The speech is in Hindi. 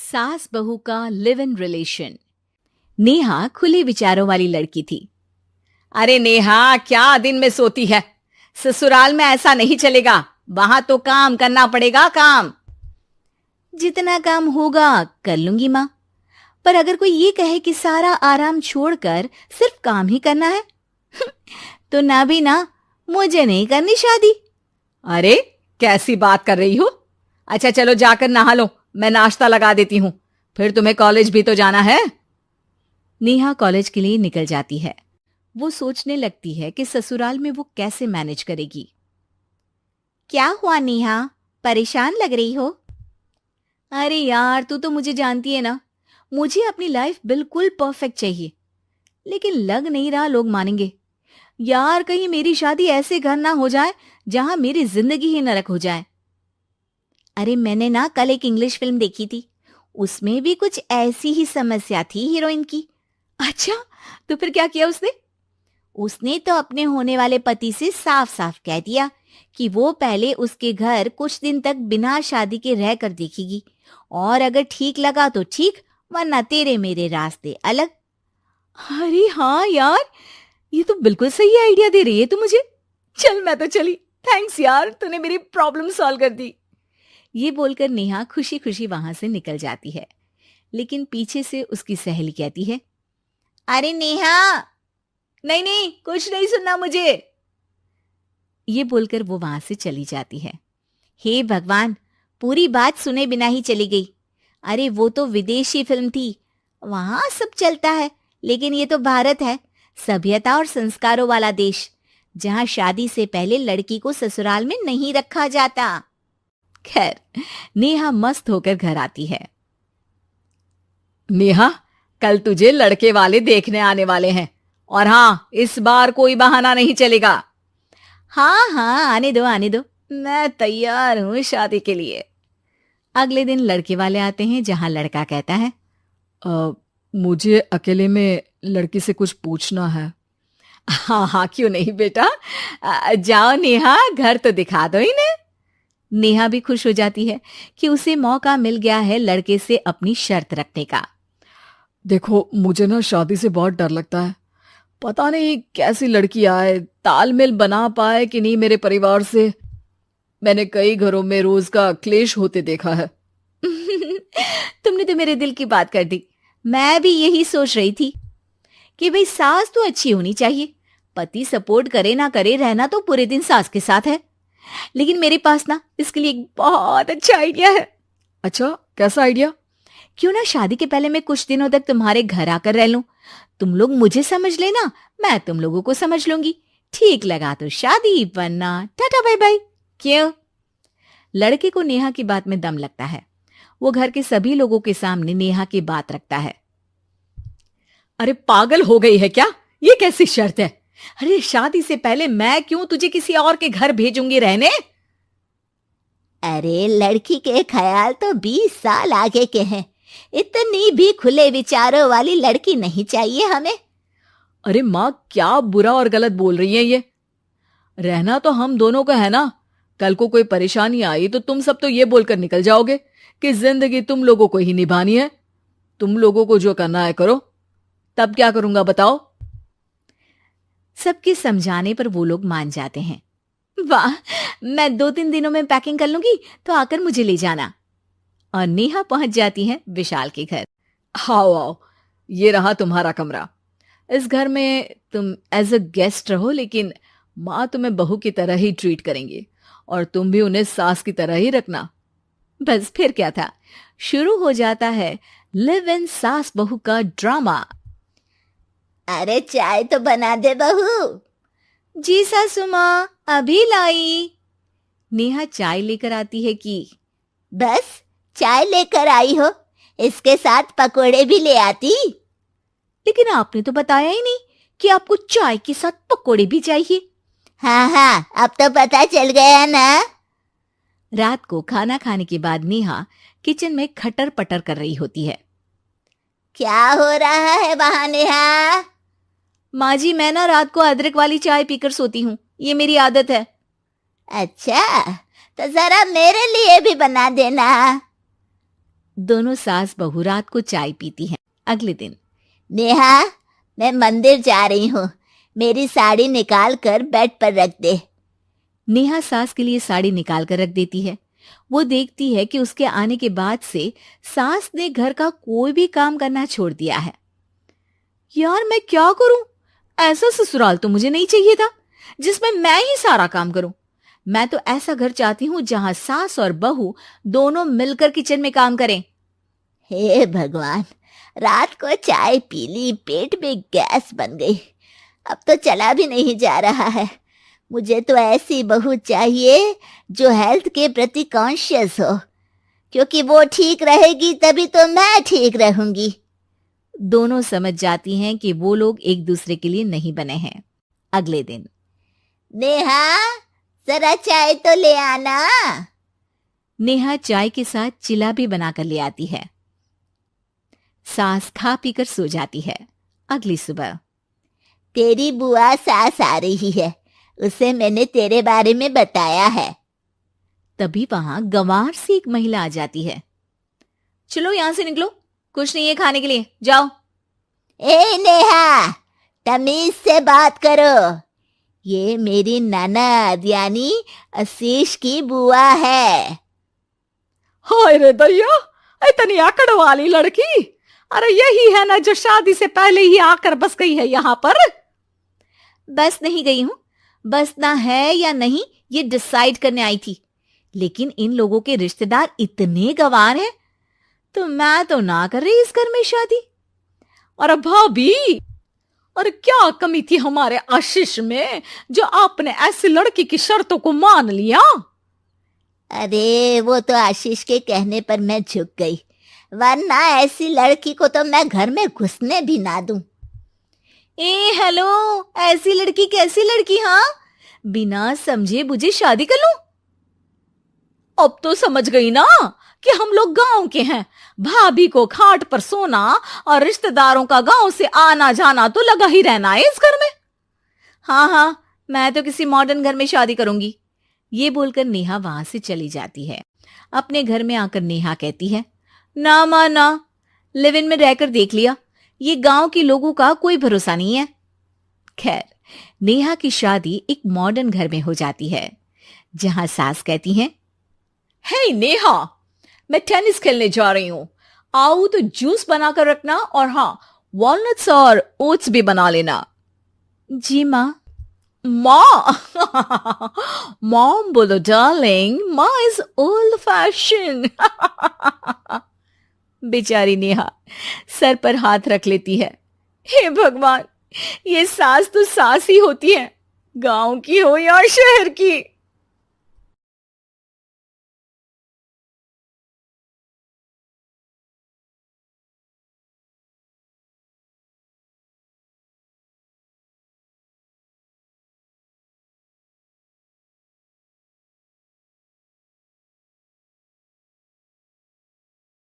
सास बहू का लिव इन रिलेशन। नेहा खुले विचारों वाली लड़की थी। अरे नेहा, क्या दिन में सोती है? ससुराल में ऐसा नहीं चलेगा, वहां तो काम करना पड़ेगा। काम जितना काम होगा कर लूंगी माँ, पर अगर कोई ये कहे कि सारा आराम छोड़कर सिर्फ काम ही करना है तो ना भी ना, मुझे नहीं करनी शादी। अरे कैसी बात कर रही हो? अच्छा चलो जाकर नहा लो, मैं नाश्ता लगा देती हूँ, फिर तुम्हें कॉलेज भी तो जाना है। नेहा कॉलेज के लिए निकल जाती है। वो सोचने लगती है कि ससुराल में वो कैसे मैनेज करेगी। क्या हुआ नेहा, परेशान लग रही हो? अरे यार, तू तो मुझे जानती है ना, मुझे अपनी लाइफ बिल्कुल परफेक्ट चाहिए, लेकिन लग नहीं रहा लोग मानेंगे। यार, कहीं मेरी शादी ऐसे घर ना हो जाए जहां मेरी जिंदगी ही नरक हो जाए। अरे मैंने ना कल एक इंग्लिश फिल्म देखी थी, उसमें भी कुछ ऐसी ही समस्या थी हीरोइन की। अच्छा, तो फिर क्या किया उसने? उसने तो अपने होने वाले पति से साफ साफ कह दिया कि वो पहले उसके घर कुछ दिन तक बिना शादी के रह कर देखेगी, और अगर ठीक लगा तो ठीक, वरना तेरे मेरे रास्ते अलग। अरे हाँ यार, ये तो बिल्कुल सही आइडिया दे रही है तू मुझे। चल मैं तो चली, थैंक्स यार, तूने मेरी प्रॉब्लम सॉल्व कर दी। ये बोलकर नेहा खुशी खुशी वहां से निकल जाती है, लेकिन पीछे से उसकी सहेली कहती है, अरे नेहा, नहीं नहीं, कुछ नहीं सुनना मुझे। ये बोलकर वो वहां से चली जाती है। हे भगवान, पूरी बात सुने बिना ही चली गई। अरे वो तो विदेशी फिल्म थी, वहां सब चलता है, लेकिन ये तो भारत है, सभ्यता और संस्कारों वाला देश, जहां शादी से पहले लड़की को ससुराल में नहीं रखा जाता। खैर, नेहा मस्त होकर घर आती है। नेहा, कल तुझे लड़के वाले देखने आने वाले हैं, और हाँ, इस बार कोई बहाना नहीं चलेगा। हाँ हाँ, आने दो आने दो, मैं तैयार हूं शादी के लिए। अगले दिन लड़के वाले आते हैं, जहां लड़का कहता है, मुझे अकेले में लड़की से कुछ पूछना है। हाँ हाँ, क्यों नहीं बेटा, जाओ नेहा, घर तो दिखा दो इन्हें। नेहा भी खुश हो जाती है कि उसे मौका मिल गया है लड़के से अपनी शर्त रखने का। देखो, मुझे ना शादी से बहुत डर लगता है, पता नहीं कैसी लड़की आए, तालमेल बना पाए कि नहीं मेरे परिवार से। मैंने कई घरों में रोज का क्लेश होते देखा है। तुमने तो मेरे दिल की बात कर दी। मैं भी यही सोच रही थी कि भाई सास तो अच्छी होनी चाहिए, पति सपोर्ट करे ना करे, रहना तो पूरे दिन सास के साथ है। लेकिन मेरे पास ना इसके लिए एक बहुत अच्छा आइडिया है। अच्छा, कैसा आइडिया? क्यों ना शादी के पहले मैं कुछ दिनों तक तुम्हारे घर आकर रह लूं, तुम लोग मुझे समझ लेना, मैं तुम लोगों को समझ लूंगी। ठीक लगा तो शादी, वरना टाटा बाय बाय। क्यों? लड़के को नेहा की बात में दम लगता है। वो घर के सभी लोगों के सामने नेहा की बात रखता है। अरे पागल हो गई है क्या? ये कैसी शर्त है? अरे शादी से पहले मैं क्यों तुझे किसी और के घर भेजूंगी रहने? अरे लड़की के ख्याल तो 20 साल आगे के हैं, इतनी भी खुले विचारों वाली लड़की नहीं चाहिए हमें। अरे माँ, क्या बुरा और गलत बोल रही है ये? रहना तो हम दोनों का है ना। कल को कोई परेशानी आई तो तुम सब तो ये बोलकर निकल जाओगे कि जिंदगी तुम लोगों को ही निभानी है, तुम लोगों को जो करना है करो। तब क्या करूंगा बताओ? सबके समझाने पर वो लोग मान जाते हैं। वाह, मैं 2-3 दिनों में पैकिंग कर लूंगी, तो आकर मुझे ले जाना। और नेहा पहुंच जाती है विशाल के घर। आओ आओ, ये रहा तुम्हारा कमरा। इस घर में तुम एज अ गेस्ट रहो, लेकिन माँ तुम्हें बहू की तरह ही ट्रीट करेंगी, और तुम भी उन्हें सास की तरह ही रखना। बस फिर क्या था, शुरू हो जाता है लिव इन सास बहू का ड्रामा। अरे चाय तो बना दे बहू। जी सासू माँ, अभी लाई। नेहा चाय लेकर आती है कि बस चाय लेकर आई हो, इसके साथ पकोड़े भी ले आती। लेकिन आपने तो बताया ही नहीं कि आपको चाय के साथ पकोड़े भी चाहिए। हाँ हाँ, अब तो पता चल गया ना। रात को खाना खाने के बाद नेहा किचन में खटर पटर कर रही होती है। क्या हो रहा है वहां नेहा? माँ जी, मैं ना रात को अदरक वाली चाय पीकर सोती हूँ, ये मेरी आदत है। अच्छा, तो जरा मेरे लिए भी बना देना। दोनों सास बहू रात को चाय पीती हैं। अगले दिन, नेहा, मैं मंदिर जा रही हूँ, मेरी साड़ी निकाल कर बेड पर रख दे। नेहा सास के लिए साड़ी निकाल कर रख देती है। वो देखती है कि उसके आने के बाद से सास ने घर का कोई भी काम करना छोड़ दिया है। यार मैं क्या करूं? ऐसा ससुराल तो मुझे नहीं चाहिए था जिसमें मैं ही सारा काम करूं। मैं तो ऐसा घर चाहती हूं जहां सास और बहू दोनों मिलकर किचन में काम करें। हे भगवान, रात को चाय पी ली, पेट में गैस बन गई, अब तो चला भी नहीं जा रहा है। मुझे तो ऐसी बहू चाहिए जो हेल्थ के प्रति कॉन्शियस हो, क्योंकि वो ठीक रहेगी तभी तो मैं ठीक रहूंगी। दोनों समझ जाती हैं कि वो लोग एक दूसरे के लिए नहीं बने हैं। अगले दिन, नेहा, जरा चाय तो ले आना। नेहा चाय के साथ चिला भी बनाकर ले आती है। सास खा पीकर सो जाती है। अगली सुबह, तेरी बुआ सास आ रही है, उसे मैंने तेरे बारे में बताया है। तभी वहां गंवार से एक महिला आ जाती है। चलो यहां से निकलो, कुछ नहीं है खाने के लिए, जाओ। ए नेहा, तमीज से बात करो, ये मेरी ननद यानी आशीष की बुआ है। हाय रे दैया, इतनी आकड़ वाली लड़की! अरे यही है ना जो शादी से पहले ही आकर बस गई है यहाँ पर। बस नहीं गई हूं, बसना है या नहीं ये डिसाइड करने आई थी, लेकिन इन लोगों के रिश्तेदार इतने गंवार हैं तो मैं तो ना कर रही इस घर में शादी। और भाभी, और क्या कमी थी हमारे आशीष में जो आपने ऐसी लड़की की शर्तों को मान लिया? अरे वो तो आशीष के कहने पर मैं झुक गई, वरना ऐसी लड़की को तो मैं घर में घुसने भी ना दूं। ए हेलो, ऐसी लड़की कैसी लड़की? हाँ, बिना समझे बुझे शादी कर लूं? अब तो समझ गई ना कि हम लोग गांव के हैं। भाभी को खाट पर सोना और रिश्तेदारों का गांव से आना जाना तो लगा ही रहना है इस घर में। हाँ हाँ, मैं तो किसी मॉडर्न घर में शादी करूंगी। ये बोलकर नेहा वहां से चली जाती है। अपने घर में आकर नेहा कहती है, ना मां ना, लिव इन में रहकर देख लिया, ये गांव के लोगों का कोई भरोसा नहीं है। खैर, नेहा की शादी एक मॉडर्न घर में हो जाती है, जहां सास कहती हैं, हे नेहा, मैं टेनिस खेलने जा रही हूं, आओ तो जूस बनाकर रखना, और हाँ, वॉलनट्स और ओट्स भी बना लेना। जी माँ। माँ मॉम बोलो डार्लिंग, माँ इज ओल्ड फैशन। बेचारी नेहा सर पर हाथ रख लेती है। हे भगवान, ये सास तो सास ही होती है, गांव की हो या शहर की।